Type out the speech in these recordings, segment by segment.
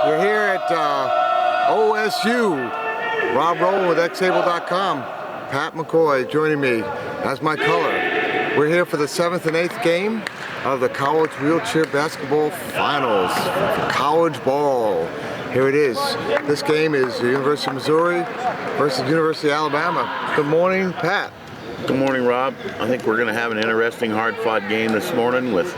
We're here at OSU. Rob Rowland with xable.com. Pat McCoy joining me as my color. We're here for the 7th and 8th game of the college wheelchair basketball finals. College ball. Here it is. This game is the University of Missouri versus University of Alabama. Good morning, Pat. Good morning, Rob. I think we're going to have an interesting, hard-fought game this morning. With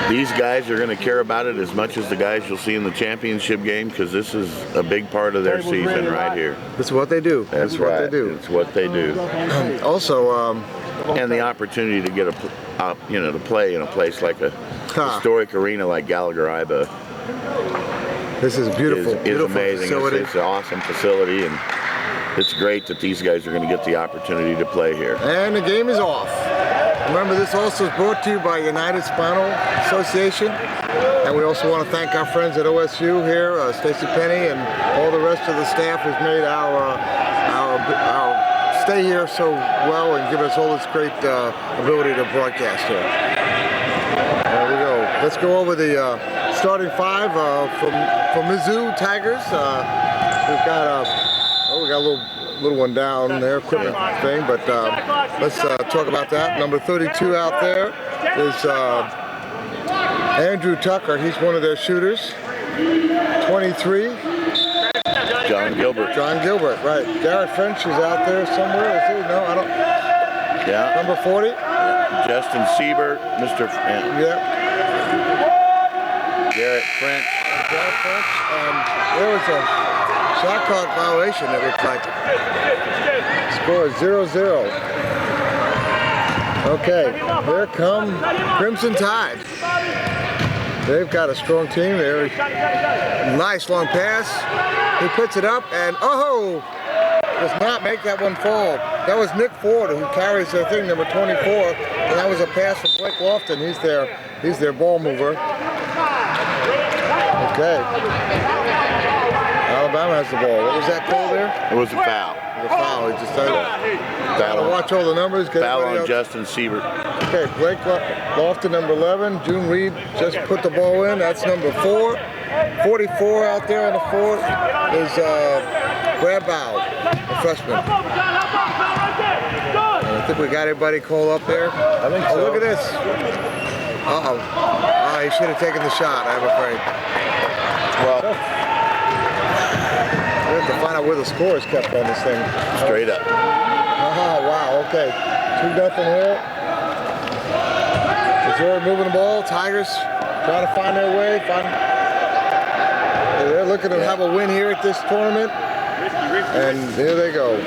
these guys are going to care about it as much as the guys you'll see in the championship game, because this is a big part of their season right here. This is what they do. That's right. What they do. It's what they do. Also, and the opportunity to get to play in a place like a historic arena like Gallagher-Iba. This is beautiful. It's amazing. It's an awesome facility, and it's great that these guys are going to get the opportunity to play here. And the game is off. Remember, this also is brought to you by United Spinal Association. And we also want to thank our friends at OSU here, Stacy Penny and all the rest of the staff who's made our stay here so well and given us all this great ability to broadcast here. There we go. Let's go over the starting five from Mizzou Tigers. We've got we got a little one down there, equipment thing, but let's talk about that. Number 32 out there is Andrew Tucker. He's one of their shooters. 23. John Gilbert. John Gilbert, right. Garrett French is out there somewhere. Is he? No, I don't. Yeah. Number 40. Justin Siebert, Mr. Yeah. Garrett French. Garrett French. There was a shot clock violation, it looks like. Score is 0-0. Okay, here come Crimson Tide. They've got a strong team there. Nice long pass. He puts it up and does not make that one fall. That was Nick Ford who carries their thing, number 24, and that was a pass from Blake Lofton. He's their ball mover. Okay. Alabama has the ball. What was that call there? It was a foul. It was a foul. He just got to watch all the numbers. Foul on Justin Siebert. Okay, Blake Lofton, number 11. June Reed just put the ball in. That's number 4. 44 out there on the floor is Brad Bow, a freshman. And I think we got everybody called up there. I think so. Oh, look at this. Uh-oh. He should have taken the shot, I'm afraid. Well, we have to find out where the score is kept on this thing. Straight up. Oh, wow, okay. 2-0 here. Missouri moving the ball. Tigers trying to find their way. They're looking to have a win here at this tournament. And here they go.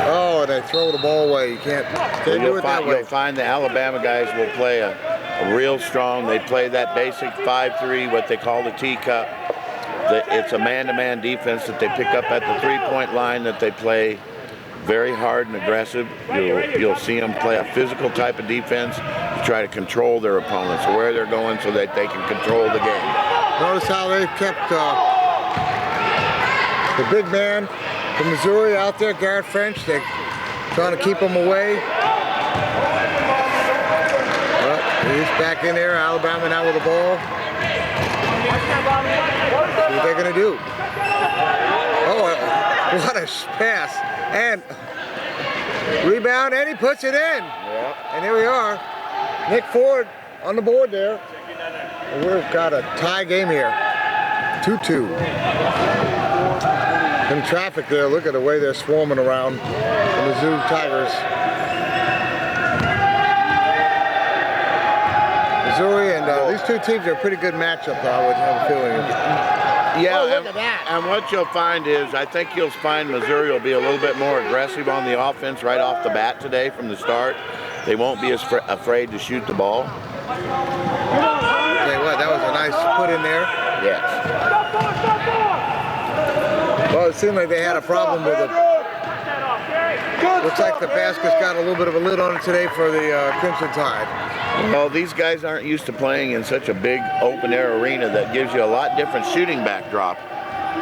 Oh, and they throw the ball away. You can't do it that way. You'll find the Alabama guys will play a real strong. They play that basic 5-3, what they call the teacup. It's a man-to-man defense that they pick up at the three-point line, that they play very hard and aggressive. You'll see them play a physical type of defense to try to control their opponents, where they're going, so that they can control the game. Notice how they've kept the big man from Missouri out there, Garrett French. They're trying to keep him away. Well, he's back in there. Alabama now with the ball. What are they going to do? Oh, what a pass. And rebound, and he puts it in. Yeah. And here we are. Nick Ford on the board there. We've got a tie game here. 2-2. In traffic there, look at the way they're swarming around the Mizzou Tigers. Missouri and these two teams are a pretty good matchup, I would have a feeling. Yeah, look at that. And what you'll find is, I think you'll find Missouri will be a little bit more aggressive on the offense right off the bat today from the start. They won't be as afraid to shoot the ball. Okay, what? That was a nice put in there. Yes. Well, it seemed like they had a problem with it. Looks like the basket's got a little bit of a lid on it today for the Crimson Tide. Well, these guys aren't used to playing in such a big open-air arena that gives you a lot different shooting backdrop.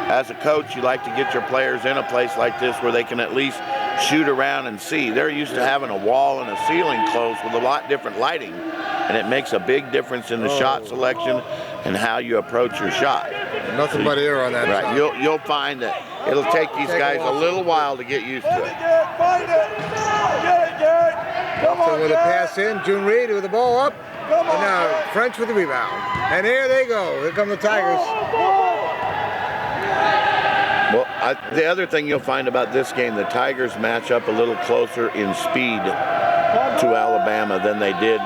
As a coach, you like to get your players in a place like this where they can at least shoot around and see. They're used to having a wall and a ceiling close with a lot different lighting, and it makes a big difference in the shot selection and how you approach your shot. Nothing but air on that Right. shot. You'll find that it'll take these guys a little while to get used to it. So with a pass in, June Reed with the ball up, and now French with the rebound. And there they go. Here come the Tigers. Well, the other thing you'll find about this game, the Tigers match up a little closer in speed to Alabama than they did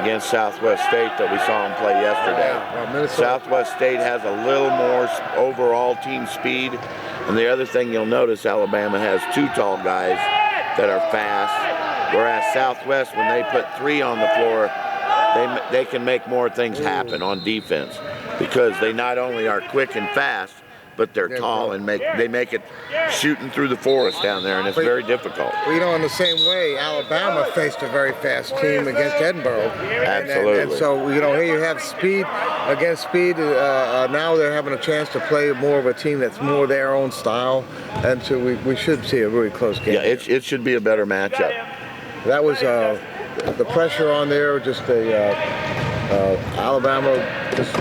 against Southwest State that we saw them play yesterday. Well, Southwest State has a little more overall team speed, and the other thing you'll notice, Alabama has 2 tall guys that are fast, whereas Southwest, when they put 3 on the floor, they can make more things happen on defense because they not only are quick and fast, but they're tall and they make it shooting through the forest down there, and it's very difficult. Well, you know, in the same way, Alabama faced a very fast team against Edinburgh. Absolutely. And so, you know, here you have speed against speed. Now they're having a chance to play more of a team that's more their own style, and so we should see a really close game. Yeah, it should be a better matchup. That was the pressure on there. Just Alabama just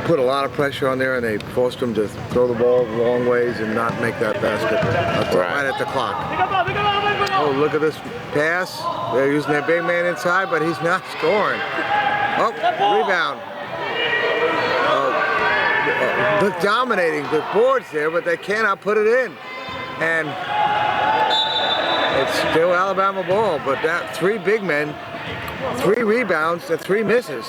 put a lot of pressure on there, and they forced them to throw the ball long ways and not make that basket right at the clock. Oh, look at this pass. They're using their big man inside, but he's not scoring. Oh, rebound. Look, dominating the boards there, but they cannot put it in. And it's still Alabama ball, but that 3 big men, 3 rebounds, and 3 misses.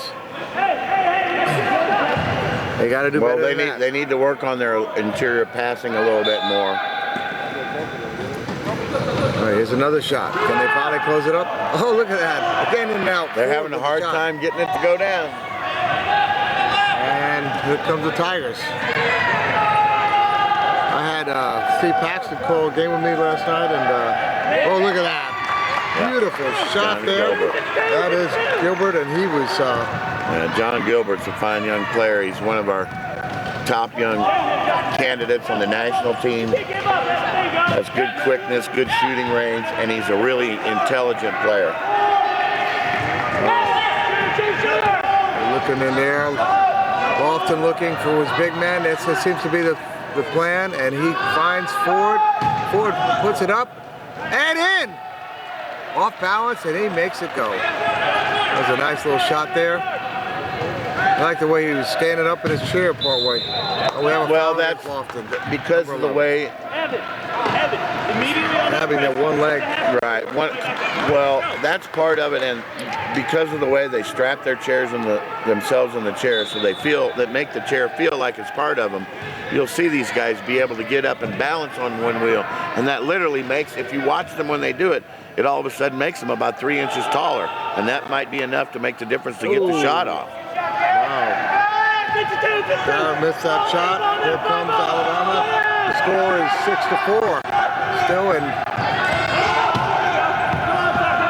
They got to do better than that. They need to work on their interior passing a little bit more. All right, here's another shot. Can they finally close it up? Oh, look at that. Again and out. They're having a hard time getting it to go down. And here comes the Tigers. I had Steve Paxton call a game with me last night, and oh, look at that. Beautiful shot John there. Gilbert. That is Gilbert, and he was... John Gilbert's a fine young player. He's one of our top young candidates on the national team. Has good quickness, good shooting range, and he's a really intelligent player. Looking in there, Lofton looking for his big man. That seems to be the plan, and he finds Ford. Ford puts it up and in. Off balance, and he makes it go. That was a nice little shot there. I like the way he was standing up in his chair partway. Well, that's because of the way having that one leg. Right. Well, that's part of it, and because of the way they strap their chairs in themselves in the chair, so they make the chair feel like it's part of them. You'll see these guys be able to get up and balance on one wheel, and that literally makes, if you watch them when they do it, it all of a sudden makes them about 3 inches taller, and that might be enough to make the difference to get the shot off. Tyler missed that shot. Here comes Alabama. The score is 6-4. Still in.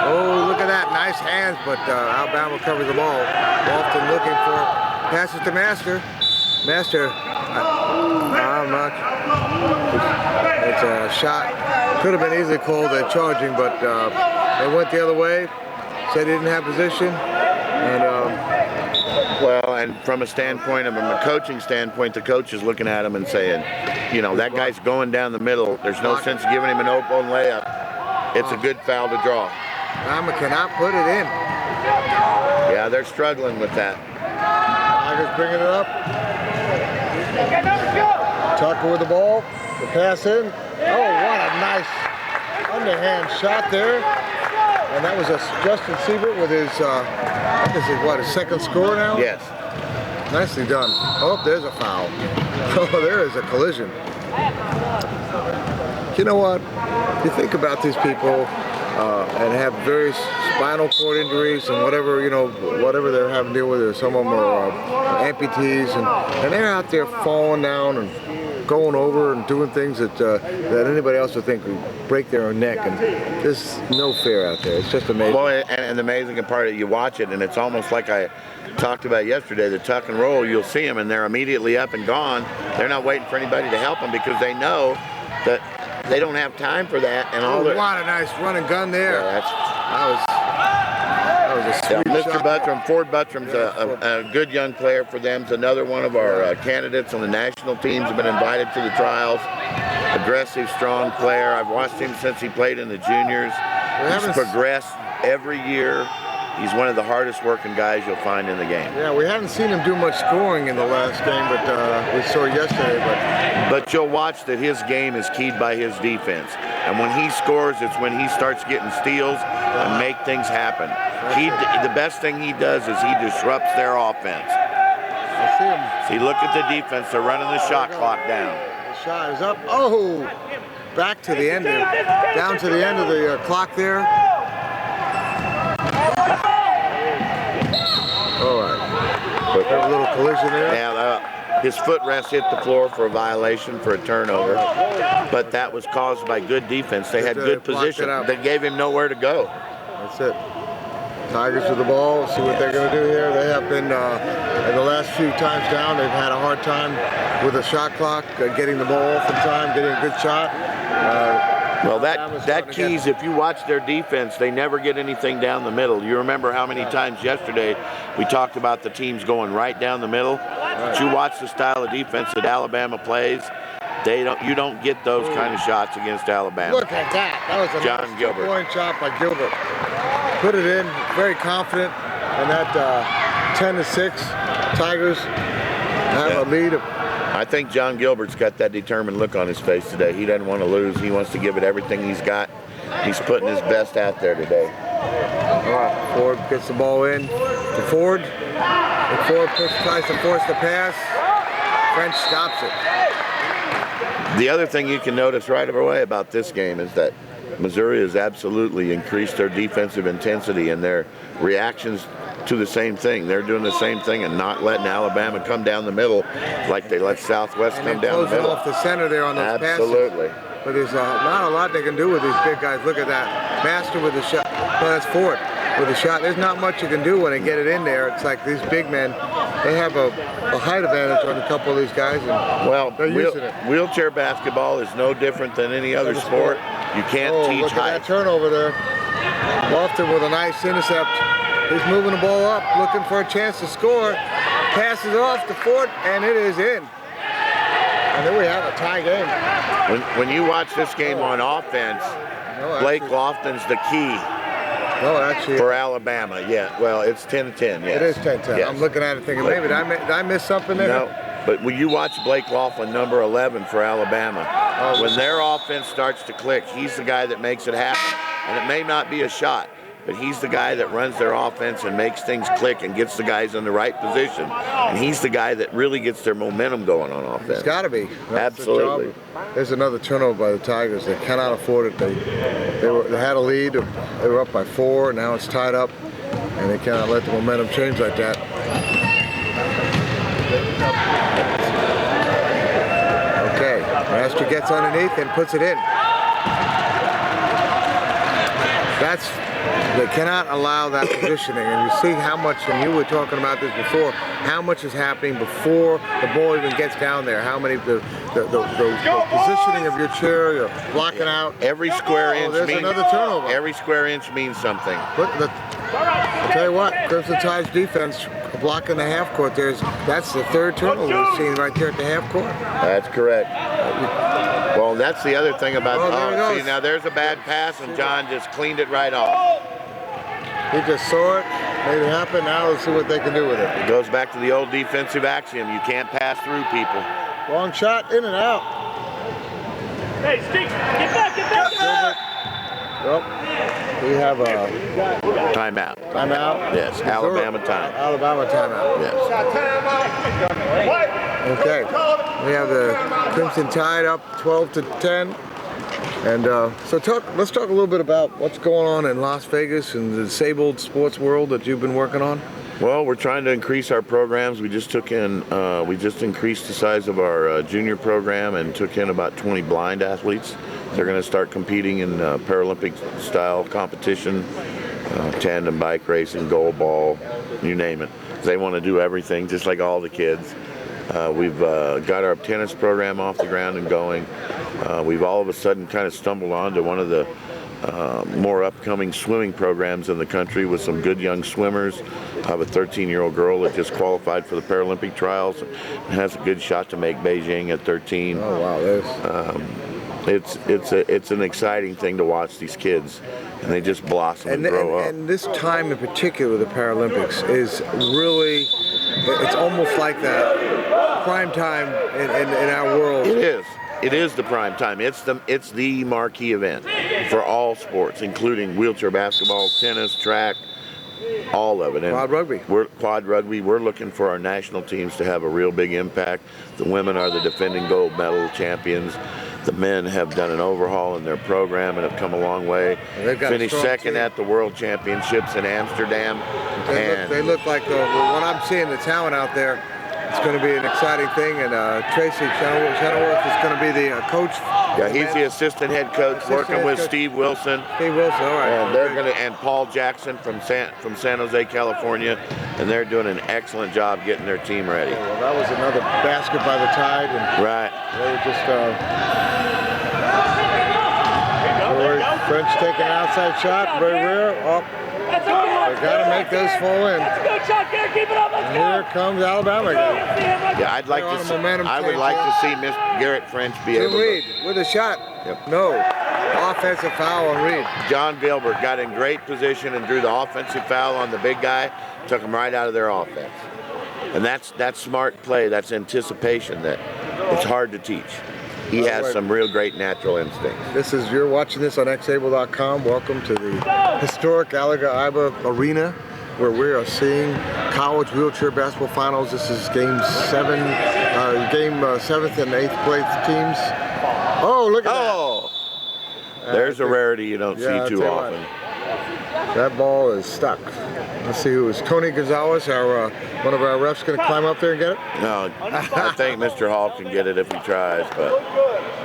Oh, look at that. Nice hands, but Alabama covers the ball. Lofton looking for passes to Master. Master, I'm not. It's a shot. Could have been easily called a charging, but they went the other way. Said he didn't have position. And well, and from a standpoint, from a coaching standpoint, the coach is looking at him and saying, you know, that guy's going down the middle. There's no sense giving him an open layup. It's a good foul to draw. Alabama cannot put it in. Yeah, they're struggling with that. Tigers bringing it up. Tucker with the ball. The pass in. Oh, what a nice underhand shot there. And that was Justin Siebert with his, his second score now? Yes. Nicely done. Oh, there's a foul. Oh, there is a collision. You know what? You think about these people and have various spinal cord injuries and whatever, you know, whatever they're having to deal with. Some of them are amputees, and they're out there falling down and going over and doing things that anybody else would think would break their own neck, and there's no fear out there. It's just amazing. Well, and the amazing part is you watch it, and it's almost like I talked about yesterday, the tuck and roll. You'll see them, and they're immediately up and gone. They're not waiting for anybody to help them because they know that they don't have time for that. And all what a nice run and gun there. Yeah, that That was a Yeah, sweet Mr. shot. Buttram, Ford Buttram's a good young player for them. He's another one of our candidates on the national teams. Have been invited to the trials. Aggressive, strong player. I've watched him since he played in the juniors. He's progressed every year. He's one of the hardest working guys you'll find in the game. Yeah, we haven't seen him do much scoring in the last game, but we saw yesterday. But you'll watch that his game is keyed by his defense. And when he scores, it's when he starts getting steals and make things happen. The best thing he does is he disrupts their offense. I see him. See, look at the defense. They're running the shot clock down. The shot is up. Oh, back to the end there. Down to the end of the clock there. All right. But a little collision there. Yeah, his footrest hit the floor for a violation for a turnover. But that was caused by good defense. They had good position. They gave him nowhere to go. That's it. Tigers with the ball. See what they're going to do here. They have been, in the last few times down, they've had a hard time with the shot clock, getting the ball off in time, getting a good shot. Well, that keys, if you watch their defense, they never get anything down the middle. You remember how many times yesterday we talked about the teams going right down the middle? But you watch the style of defense that Alabama plays, you don't get those kind of shots against Alabama. Look at that. That was a John nice Gilbert. two-point shot by Gilbert. Put it in, very confident, and that 10-6 Tigers have a lead. I think John Gilbert's got that determined look on his face today. He doesn't want to lose. He wants to give it everything he's got. He's putting his best out there today. All right, Ford gets the ball in to Ford. And Ford tries to force the pass. French stops it. The other thing you can notice right away about this game is that Missouri has absolutely increased their defensive intensity and their reactions to the same thing. They're doing the same thing and not letting Alabama come down the middle like they let Southwest come down the middle. Off the center there on those Absolutely. passes. But there's not a lot they can do with these big guys. Look at that. Master with the shot. No, that's Ford with the shot. There's not much you can do when they get it in there. It's like these big men, they have a height advantage on a couple of these guys. And well, they're using it. Wheelchair basketball is no different than any other sport. You can't teach look height. at that turnover there. Lofton with a nice intercept. He's moving the ball up, looking for a chance to score. Passes off to Ford, and it is in. And then we have a tie game. When you watch this game on offense, Blake Lofton's the key for Alabama. Yeah, well, it's 10-10. Yes. It is 10-10. Yes. I'm looking at it thinking, maybe did I miss something there? No, but when you watch Blake Laughlin, number 11 for Alabama, when their offense starts to click, he's the guy that makes it happen. And it may not be a shot, but he's the guy that runs their offense and makes things click and gets the guys in the right position. And he's the guy that really gets their momentum going on offense. It's got to be. That's Absolutely. There's another turnover by the Tigers. They cannot afford it. They had a lead. They were up by 4. Now it's tied up, and they cannot let the momentum change like that. Okay, Master gets underneath and puts it in. They cannot allow that positioning, and you see how much, and you were talking about this before, how much is happening before the ball even gets down there. How many, the positioning of your chair, you're blocking out. Every square inch there's means another turnover. Every square inch means something. Look, I'll tell you what, Crimson Tide's defense blocking the half court. That's the 3rd turnover we've seen right there at the half court. That's correct. Well, that's the other thing about see, now there's a bad pass, and John just cleaned it right off. He just saw it, made it happen. Now let's see what they can do with it. It goes back to the old defensive axiom. You can't pass through people. Long shot, in and out. Hey, Steve, get back, get back, get back! Well, we have a timeout. Timeout? Yes, Alabama time. Alabama timeout. Yes. Okay, we have the Crimson Tide up 12-10. And let's talk a little bit about what's going on in Las Vegas and the disabled sports world that you've been working on. Well, we're trying to increase our programs. We just increased the size of our junior program and took in about 20 blind athletes. They're going to start competing in Paralympic style competition, tandem bike racing, goalball, you name it. They want to do everything, just like all the kids. We've got our tennis program off the ground and going. We've all of a sudden kind of stumbled onto one of the more upcoming swimming programs in the country with some good young swimmers. I have a 13-year-old girl that just qualified for the Paralympic trials and has a good shot to make Beijing at 13. Oh wow, It's an exciting thing to watch these kids, and they just blossom and grow up. And this time in particular, the Paralympics is really, it's almost like the prime time in our world. It is. It is the prime time. It's the marquee event for all sports, including wheelchair basketball, tennis, track, all of it. And quad rugby. We're looking for our national teams to have a real big impact. The women are the defending gold medal champions. The men have done an overhaul in their program and have come a long way. Finished second at the World Championships in Amsterdam. They look like what I'm seeing, the talent out there. It's going to be an exciting thing, and Tracy Shuttleworth is going to be the coach. Yeah, he's the assistant head coach, working with Steve Wilson. Steve Wilson, all right. And they're going to, and Paul Jackson from San Jose, California, and they're doing an excellent job getting their team ready. Yeah, well, that was another basket by the Tide, and right. They were just French taking an outside shot, very rare. That's a good one. They got to make those fall in. Let's go, Chuck. Here, keep it up. Let's go. Here comes Alabama again. Yeah, I'd like to see. I would like to see Miss Garrett French be able to. Reed with a shot. Yep. No. Offensive foul on Reed. John Gilbert got in great position and drew the offensive foul on the big guy, took him right out of their offense. And that's smart play. That's anticipation that it's hard to teach. He has some real great natural instincts. You're watching this on xable.com. Welcome to the historic Aliga-Iba Arena, where we are seeing college wheelchair basketball finals. This is game 7, seventh and 8th place teams. Oh, look at that. There's a rarity you don't see too often. That ball is stuck. Let's see who is Tony Gonzalez, one of our refs, going to climb up there and get it? No, I think Mr. Hall can get it if he tries. But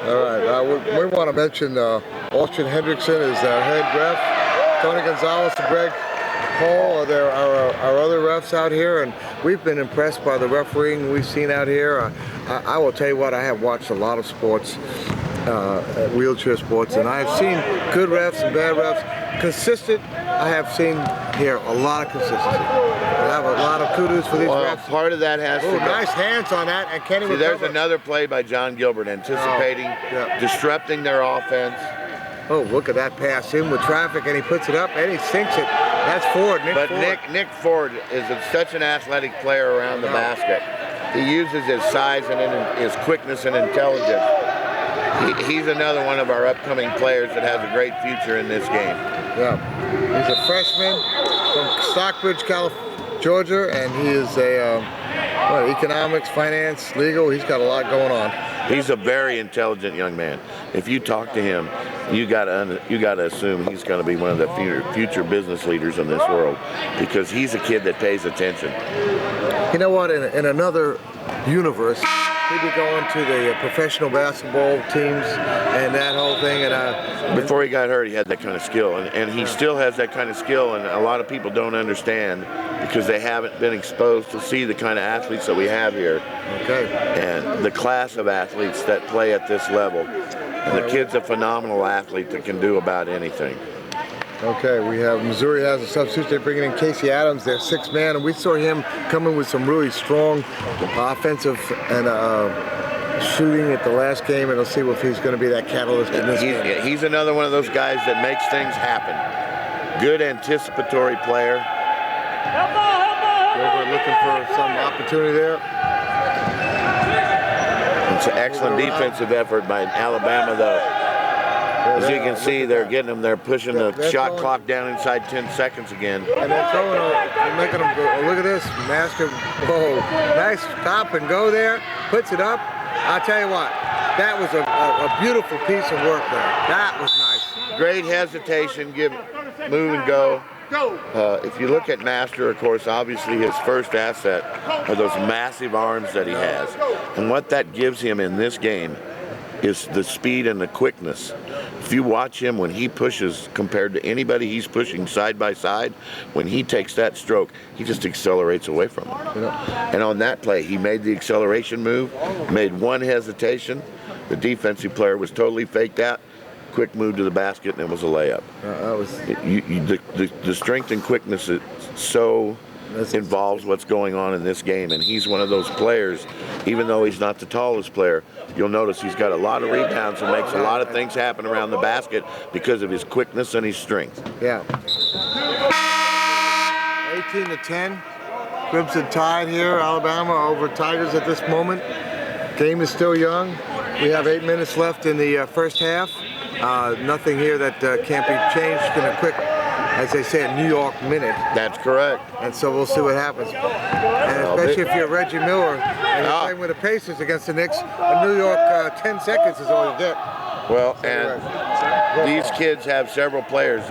all right, we want to mention Austin Hendrickson is our head ref. Tony Gonzalez and Greg Hall are our other refs out here, and we've been impressed by the refereeing we've seen out here. I will tell you what, I have watched a lot of sports, wheelchair sports, and I have seen good refs and bad refs. Consistent, I have seen here a lot of consistency. I have a lot of kudos for these refs. Part of that has to go. Nice hands on that, and Kenny. See, there's another play by John Gilbert anticipating, disrupting their offense. Oh, look at that pass in with traffic, and he puts it up, and he sinks it. That's Ford, Nick Ford is such an athletic player around the basket. He uses his size and his quickness and intelligence. He's another one of our upcoming players that has a great future in this game. Yeah, he's a freshman from Stockbridge, Georgia, and he is economics, finance, legal. He's got a lot going on. He's a very intelligent young man. If you talk to him, you gotta assume he's going to be one of the future business leaders in this world, because he's a kid that pays attention. You know what? In another universe, he'd be going to the professional basketball teams and that whole thing. And before he got hurt, he had that kind of skill, and he still has that kind of skill. And a lot of people don't understand because they haven't been exposed to see the kind of athletes that we have here. Okay. And the class of athletes that play at this level. And the kid's a phenomenal athlete that can do about anything. Okay, we have Missouri has a substitute. They're bringing in Casey Adams, their 6th man, and we saw him coming with some really strong offensive and shooting at the last game, and we'll see if he's going to be that catalyst in this game. He's another one of those guys that makes things happen. Good anticipatory player. We're looking for some opportunity there. It's an excellent defensive effort by Alabama, though. As you can see, they're pushing the shot clock down inside 10 seconds again. And they're they're making them go. Oh, look at this, Master. Whoa, nice stop and go there. Puts it up. I'll tell you what, that was a beautiful piece of work there. That was nice. Great hesitation, move and go. If you look at Master, of course, obviously his first asset are those massive arms that he has. And what that gives him in this game is the speed and the quickness. If you watch him when he pushes compared to anybody he's pushing side by side, when he takes that stroke, he just accelerates away from him. And on that play, he made the acceleration move, made one hesitation. The defensive player was totally faked out, quick move to the basket, and it was a layup. That was The strength and quickness is so involves what's going on in this game, and he's one of those players. Even though he's not the tallest player, you'll notice he's got a lot of rebounds and makes a lot of things happen around the basket because of his quickness and his strength. Yeah. 18-10. Crimson Tide here, Alabama over Tigers at this moment. Game is still young. We have 8 minutes left in the first half. Nothing here that can't be changed in a quick, as they say, a New York minute. That's correct. And so we'll see what happens. And especially if you're Reggie Miller and you're playing with the Pacers against the Knicks, a New York 10 seconds is all you get. Well, and these kids have several players.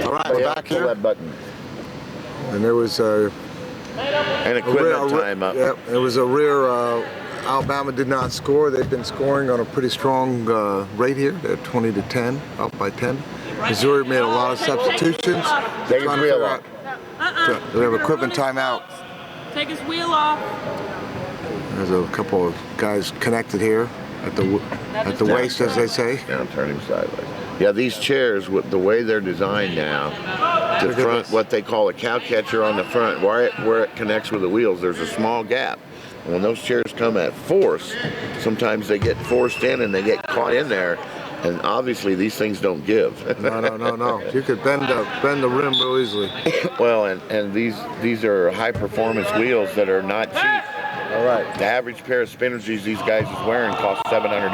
All right, we're back here. That button. And there was And equipment time up. Yeah, it was a rear. Alabama did not score. They've been scoring on a pretty strong rate here. They're 20-10, up by 10. Missouri made a lot of substitutions. Take his wheel off. We have equipment timeout. Take his wheel off. There's a couple of guys connected here at the waist, as they say. Now turn him sideways. Yeah, these chairs, with the way they're designed now, the front, what they call a cow catcher on the front, where it connects with the wheels, there's a small gap. And when those chairs come at force, sometimes they get forced in and they get caught in there. And obviously these things don't give. No. You could bend the rim real easily. Well, and these are high performance wheels that are not cheap. All right. The average pair of spinners these guys is wearing costs $700.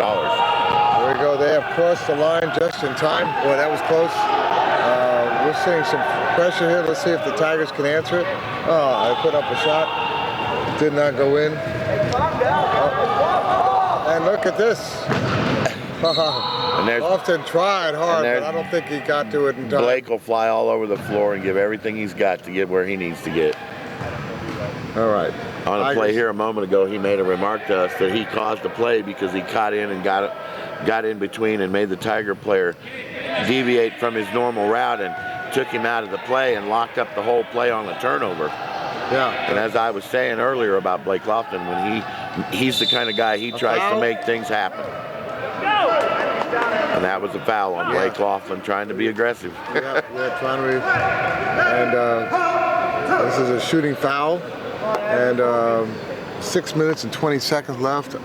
There we go. They have crossed the line just in time. Boy, that was close. We're seeing some pressure here. Let's see if the Tigers can answer it. Oh, I put up a shot. Did not go in. And look at this. And Often tried hard, but I don't think he got to it in time. Blake will fly all over the floor and give everything he's got to get where he needs to get. All right. On a play here a moment ago, he made a remark to us that he caused the play because he caught in and got in between and made the Tiger player deviate from his normal route and took him out of the play and locked up the whole play on the turnover. Yeah. And as I was saying earlier about Blake Lofton, when he's the kind of guy, he tries to make things happen. And that was a foul on Blake Lofton, trying to be aggressive. Yeah, trying to be. And this is a shooting foul. And 6 minutes and 20 seconds left.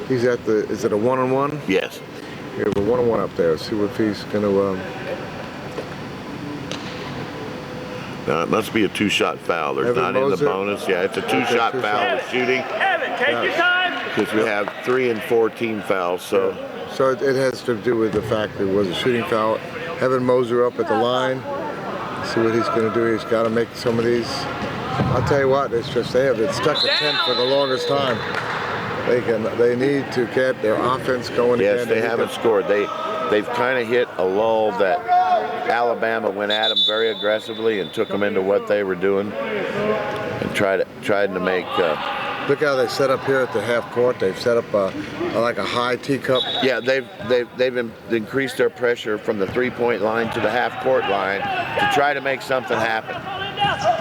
He's at is it a one-on-one? Yes. We have a one-on-one up there. See if he's going to. No, it must be a 2-shot foul. There's Evan not in the Moser. bonus. Yeah, it's a 2-shot foul with shooting. Evan, take your time. Because we have 3 and 4 team fouls, so. So it has to do with the fact that it was a shooting foul. Evan Moser up at the line. See what he's going to do. He's got to make some of these. I'll tell you what, it's just they have been stuck at 10 for the longest time. They need to get their offense going again. Yes, they haven't scored. They've kind of hit a lull that Alabama went at them very aggressively and took them into what they were doing and tried to make. Look how they set up here at the half court. They've set up like a high teacup. Yeah, they've increased their pressure from the 3-point line to the half court line to try to make something happen.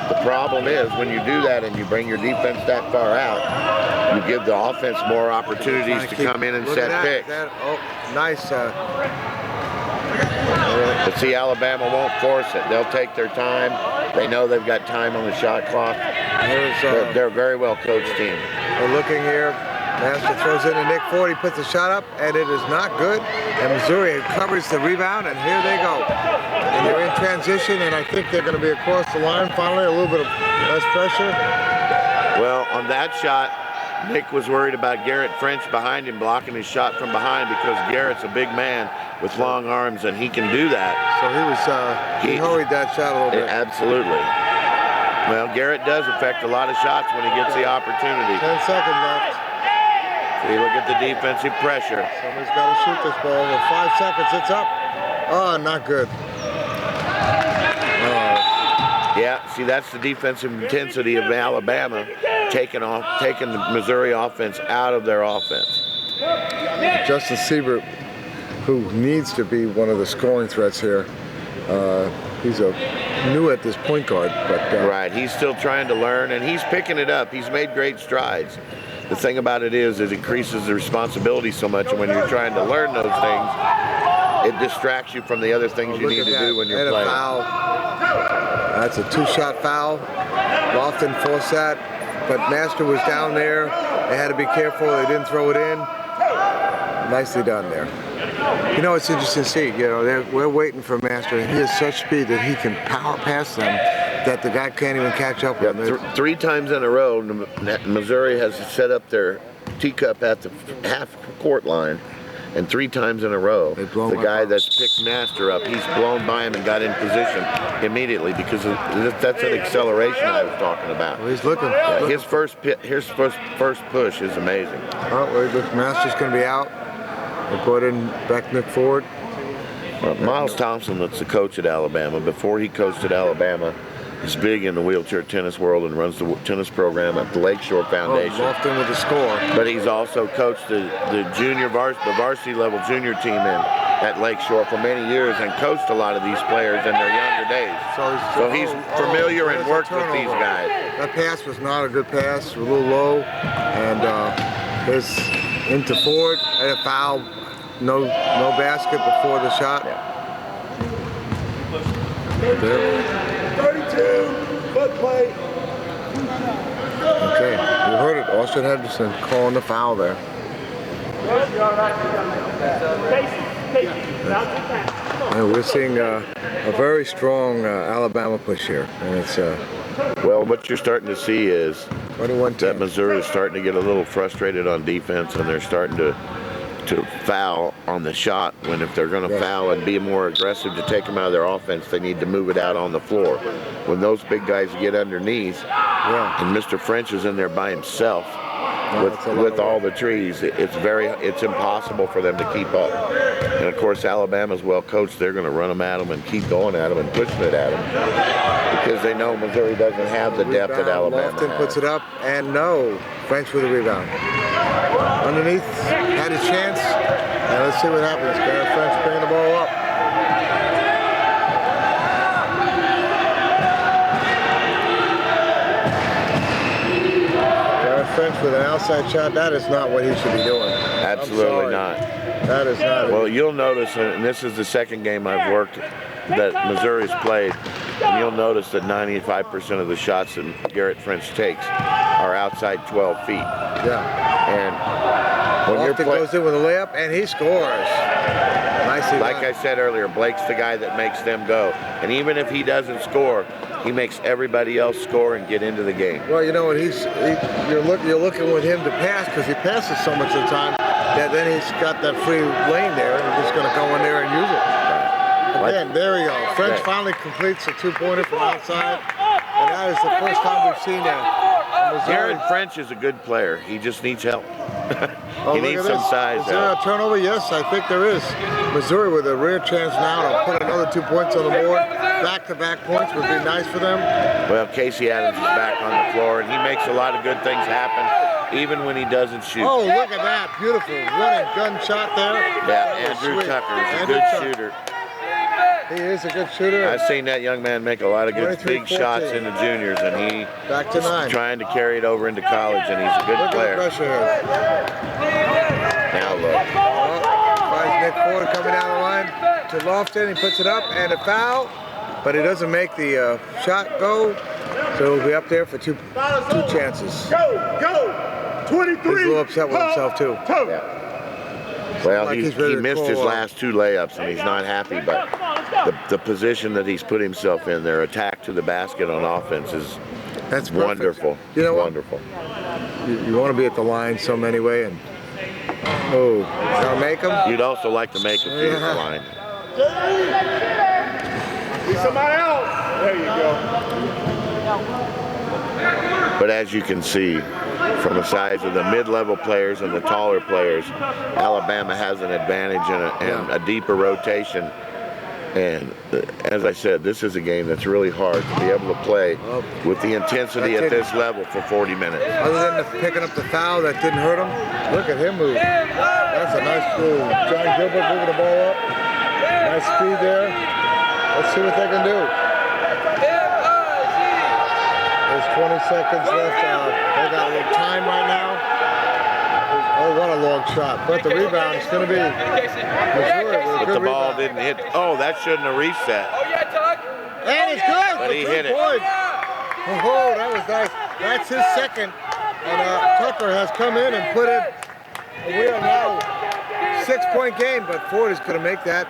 The problem is when you do that and you bring your defense that far out, you give the offense more opportunities to come in and set picks. Oh, nice. But see, Alabama won't force it. They'll take their time. They know they've got time on the shot clock. They're a very well coached team. We're looking here. Master throws in to Nick Ford. He puts the shot up, and it is not good. And Missouri covers the rebound, and here they go. And they're in transition, and I think they're going to be across the line finally. A little bit of less pressure. Well, on that shot, Nick was worried about Garrett French behind him blocking his shot from behind because Garrett's a big man with long arms, and he can do that. So he hurried that shot a little bit. Absolutely. Well, Garrett does affect a lot of shots when he gets the opportunity. 10 seconds left. See, look at the defensive pressure. Somebody's got to shoot this ball. With 5 seconds, it's up. Oh, not good. Yeah, see, that's the defensive intensity of Alabama taking the Missouri offense out of their offense. Justin Siebert, who needs to be one of the scoring threats here. He's new at this point guard, but right, he's still trying to learn, and he's picking it up. He's made great strides. The thing about it is it increases the responsibility so much, and when you're trying to learn those things, it distracts you from the other things you need to do when you're playing. Foul. That's a 2-shot foul. Lofton forced that, but Master was down there. They had to be careful. They didn't throw it in. Nicely done there. You know, it's interesting to see. You know, we're waiting for Master. He has such speed that he can power past them that the guy can't even catch up with him. 3 times in a row, Missouri has set up their teacup at the half-court line, and 3 times in a row, the guy that's picked Master up, he's blown by him and got in position immediately because that's an acceleration I was talking about. Well, he's looking. Yeah, his first push is amazing. Oh, well, Master's going to be out. They put in back Nick Ford. Miles Thompson, that's the coach at Alabama. Before he coached at Alabama, he's big in the wheelchair tennis world and runs the tennis program at the Lakeshore Foundation. Lofton with the score. But he's also coached the varsity level junior team at Lakeshore for many years and coached a lot of these players in their younger days. So he's familiar and worked with these guys. That pass was not a good pass, a little low, and there's into Ford and a foul. No basket before the shot. Yeah. 32, foot play. Okay, you heard it. Austin Henderson calling the foul there. And we're seeing a very strong Alabama push here, and it's well, what you're starting to see is 21-10. that Missouri is starting to get a little frustrated on defense, and they're starting to foul on the shot, when if they're going to foul and be more aggressive to take them out of their offense, they need to move it out on the floor. When those big guys get underneath, and Mr. French is in there by himself with all the trees, it's impossible for them to keep up. And of course, Alabama's well coached. They're going to run them at them and keep going at them and pushing it at them because they know Missouri doesn't have the depth that Alabama Lofton has. puts it up, and no. French with a rebound. Underneath, had a chance. And let's see what happens. Garrett French bringing the ball up. Garrett French with an outside shot. That is not what he should be doing. Absolutely not. That is not. Well, you'll notice, and this is the second game I've worked that Missouri's played, and you'll notice that 95% of the shots that Garrett French takes are outside 12 feet. Yeah. And When you're Lofton goes in with a layup, and he scores. Nicely like done. I said earlier, Blake's the guy that makes them go. And even if he doesn't score, he makes everybody else score and get into the game. Well, you know what, you're looking with him to pass because he passes so much of the time that then he's got that free lane there, and he's just going to go in there and use it. Again, there we go. French finally completes a two-pointer from outside, and that is the first time we've seen that. Jared French is a good player. He just needs help. Oh, he needs some size. Is there a turnover? Yes, I think there is. Missouri with a rare chance now to put another 2 points on the board. Back-to-back points would be nice for them. Well, Casey Adams is back on the floor, and he makes a lot of good things happen, even when he doesn't shoot. Oh, look at that. Beautiful running gun shot there. Yeah, Andrew Tucker is a good shooter. He is a good shooter. I've seen that young man make a lot of good big shots in the juniors, and he back to 9. Trying to carry it over into college, and he's a good player. Look at the pressure here. Now look. Finds Nick Ford coming down the line to Lofton. He puts it up and a foul, but he doesn't make the shot go, so he'll be up there for two chances. Go! 23! He's a little upset with himself too. Yeah. Well, like he missed his last 2 layups, and he's not happy, but the position that he's put himself in, their attack to the basket on offense is wonderful. You know wonderful. You want to be at the line some anyway, and gonna make him? You'd also like to make a few at the line. Somebody else. There you go. But as you can see, from the size of the mid-level players and the taller players, Alabama has an advantage and a deeper rotation. And as I said, this is a game that's really hard to be able to play with the intensity at this level for 40 minutes. Other than picking up the foul that didn't hurt him, look at him move. That's a nice move. John Gilbert moving the ball up. Nice speed there. Let's see what they can do. There's 20 seconds left. They got a little time right now. Oh, what a long shot. But the rebound is going to be Missouri with a good But the ball rebound. didn't hit. Oh, that shouldn't have reset. And it's good. But he hit it. Oh, that was nice. That's his second. And Tucker has come in and put it. We are now 6-point game, but Ford is going to make that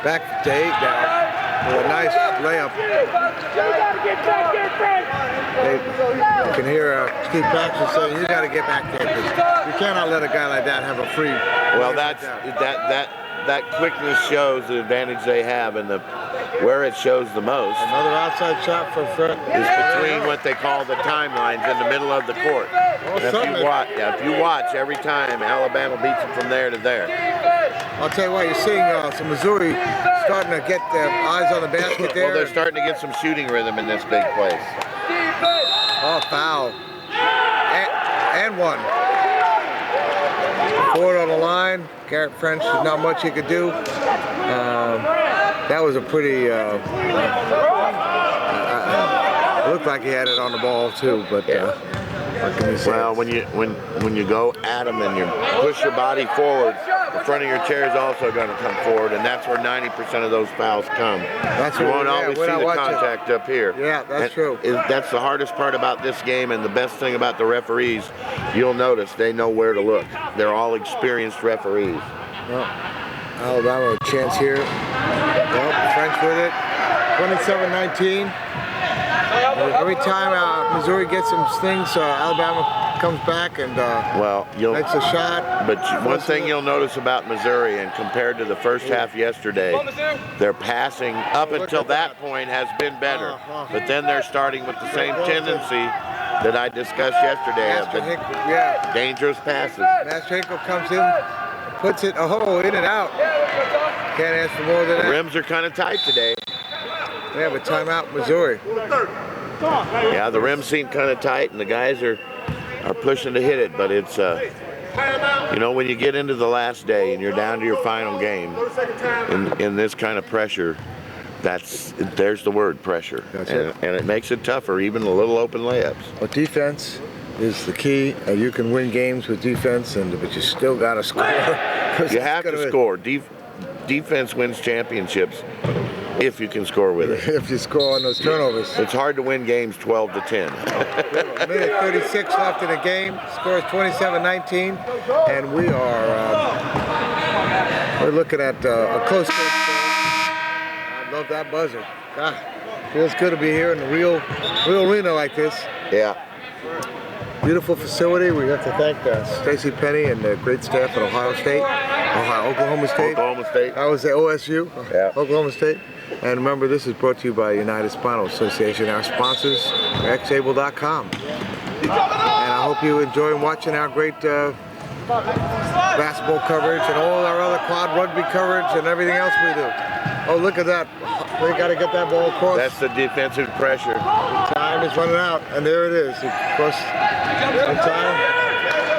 back to 8 now with a nice layup. You can hear Steve Paxton saying, "You got to get back there because you cannot let a guy like that have a free." Well, that quickness shows the advantage they have, and where it shows the most Another outside shot for Fred. is between what they call the timelines in the middle of the court. And if you watch every time, Alabama beats them from there to there. I'll tell you what, you're seeing some Missouri starting to get their eyes on the basket there. Well, they're starting to get some shooting rhythm in this big place. Oh, foul. And one. Ford on the line. Garrett French, there's not much he could do. That was a pretty, it looked like he had it on the ball too, but what can you say? Well, when you go at them and you push your body forward, the front of your chair is also going to come forward, and that's where 90% of those fouls come. You won't always see the contact up here. Yeah, that's true. That's the hardest part about this game, and the best thing about the referees, you'll notice they know where to look. They're all experienced referees. Well, Alabama a chance here. Well, French with it. 27-19. Every time Missouri gets some things, Alabama comes back and makes a shot. But one thing you'll notice about Missouri, and compared to the first half yesterday, their passing up until that point has been better. But then they're starting with the same tendency that I discussed yesterday of the dangerous passes. Master Hinkle comes in, puts it in and out. Can't ask for more than that. The rims are kind of tight today. They have a timeout, Missouri. Yeah, the rims seem kind of tight, and the guys are pushing to hit it. But it's, when you get into the last day and you're down to your final game in this kind of pressure, there's the word, pressure. And it makes it tougher, even the little open layups. Well, defense is the key. You can win games with defense, but you still got to score. You have to score. Defense wins championships. if you can score with it. If you score on those turnovers. It's hard to win games 12 to 10. A minute 36 left in the game. Score is 27-19, and we are we're looking at a close game. I love that buzzer. God, feels good to be here in a real arena like this. Yeah. Beautiful facility. We have to thank Stacey Penny and the great staff at Oklahoma State. I was at OSU, Yeah. Oklahoma State. And remember, this is brought to you by United Spinal Association. Our sponsors are xable.com. And I hope you enjoy watching our great basketball coverage and all our other quad rugby coverage and everything else we do. Oh, look at that. They got to get that ball across. That's the defensive pressure. Time is running out, and there it is. Across in time.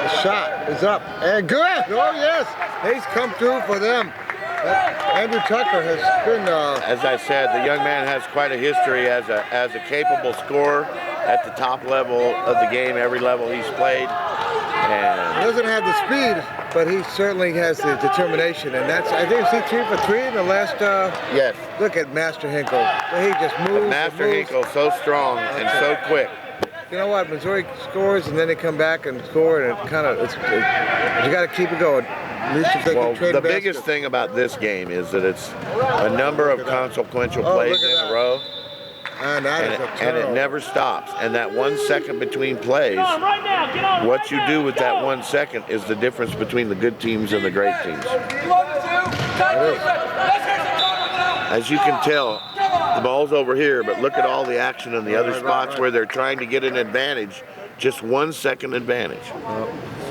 The shot is up. And good! Oh, yes! He's come through for them. Andrew Tucker has been... As I said, the young man has quite a history as a capable scorer at the top level of the game, every level he's played. And he doesn't have the speed, but he certainly has the determination. And that's, I think, is he 3 for 3 in the last... yes. Look at Master Hinkle. He just moves. Master Hinkle, so strong and so quick. You know what? Missouri scores, and then they come back and score, and it kind of... you got to keep it going. At least if they can trade the biggest thing about this game is that it's a number of consequential plays in a row. And it never stops. And that 1 second between plays, what you do with that 1 second is the difference between the good teams and the great teams. As you can tell, the ball's over here, but look at all the action in the other spots where they're trying to get an advantage. Just 1 second advantage.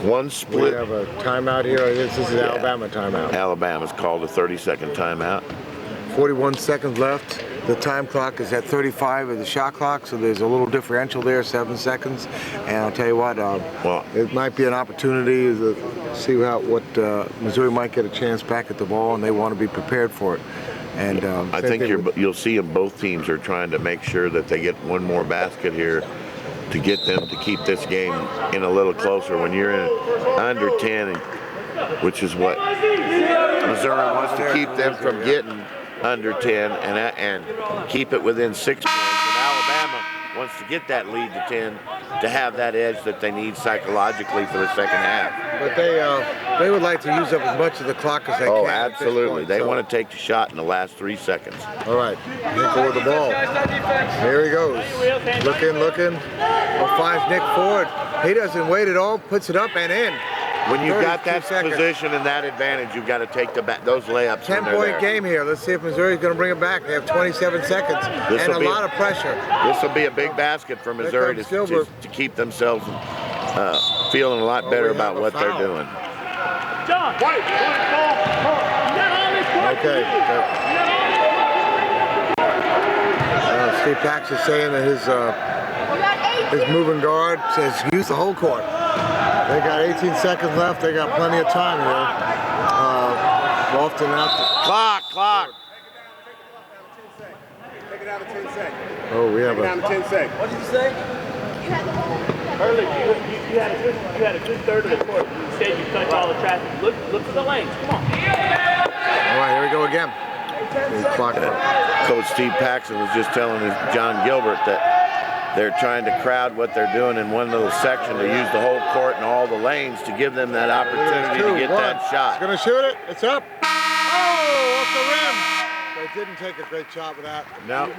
One split. We have a timeout here. This is Alabama timeout. Alabama's called a 30-second timeout. 41 seconds left. The time clock is at 35 of the shot clock, so there's a little differential there, 7 seconds. And I'll tell you what, it might be an opportunity to see what Missouri might get a chance back at the ball, and they want to be prepared for it. And I think you'll see them. Both teams are trying to make sure that they get one more basket here to get them to keep this game in a little closer. When you're in under 10, which is what Missouri wants to keep them from getting under 10 and keep it within 6 points. And Alabama wants to get that lead to 10 to have that edge that they need psychologically for the second half. But they would like to use up as much of the clock as they can. Oh, absolutely. They want to take the shot in the last 3 seconds. All right. Hinkle with the ball. Here he goes. Looking. Finds Nick Ford. He doesn't wait at all. Puts it up and in. When you've got that position and that advantage, you've got to take those layups. 10-point game here. Let's see if Missouri's going to bring it back. They have 27 seconds and a lot of pressure. This will be a big basket for Missouri to keep themselves feeling a lot better about what they're doing. Okay. Steve Pax is saying that his moving guard says use the whole court. They got 18 seconds left. They got plenty of time here. Lofton out. Clock. Take it out of 10 seconds. Oh, we have Take it down to 10 seconds. What did you say? Early, you had a good third of the court. Instead, you touch all the traffic. Look for the lanes. Come on. All right, here we go again. Coach Steve Paxson was just telling John Gilbert that they're trying to crowd what they're doing in one little section to use the whole court and all the lanes to give them that opportunity to get that shot. He's going to shoot it. It's up. Oh, off the rim. They didn't take a great shot with that. No.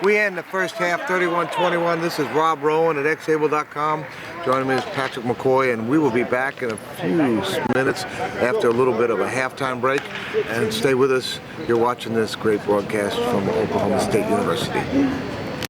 We end the first half 31-21. This is Rob Rowan at xable.com. Joining me is Patrick McCoy, and we will be back in a few minutes after a little bit of a halftime break. And stay with us. You're watching this great broadcast from Oklahoma State University.